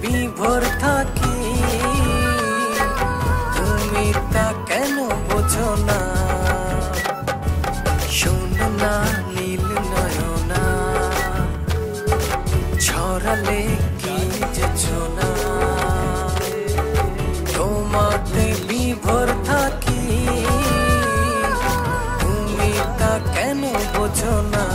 বিভোর থাকি, তুমি তা কেন বোঝো না? শোনো না নীল নয়না, ছড়ালে কি যেছো না? তোমাতে বিভোর থাকি, তুমি তা কেন বোঝো না?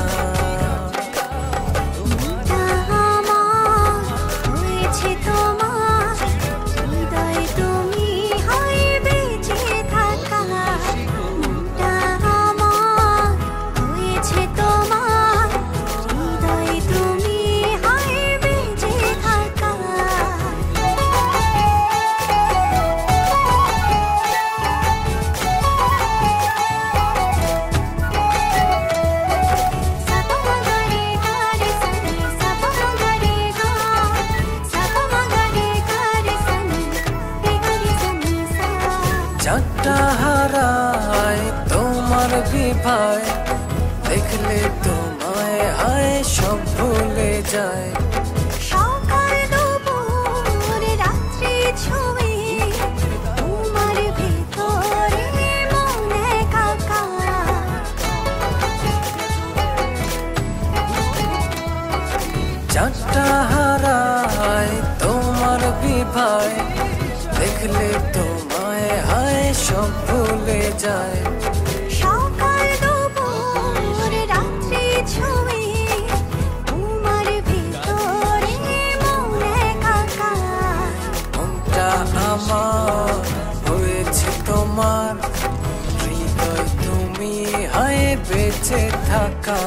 চাঁদটা হারায় তোমার বিভায়, দেখলে তোমায় হায় সব ভুলে যায়। সকাল দুপুর রাত্রি ছুঁয়ে তোমার ভিতরে মনে কাকা। চাঁদটা হারায় তোমার বিভায়, দেখলে তোমায় হায় সব ভুলে যায়। সকাল দুপুর রাত্রি ছুঁয়ে তোমার ভিতরে মনে কাকা। মনটা আমার হয়েছে তোমার, হৃদয় তুমি হায় বেঁচে থাকা।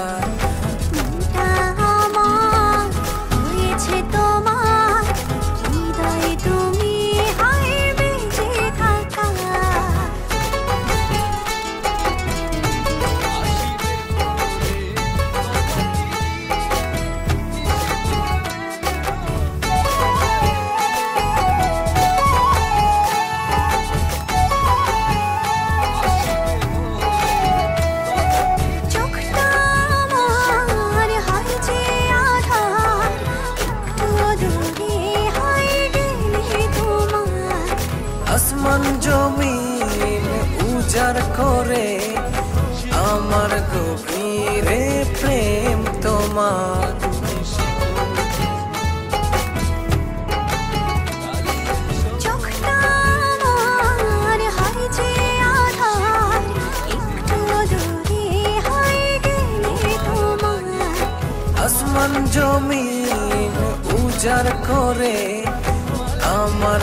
মনটা আমার হয়েছে তোমার, হৃদয় তুমি হায় বেঁচে থাকা। আসমান জমিন উজাড় করে আমার গভীরে প্রেম তোমার। চোখটা আমার হয় যে আধার, একটু দূরে হয় গেলে তোমার। আসমান জমিন উজাড় করে আমার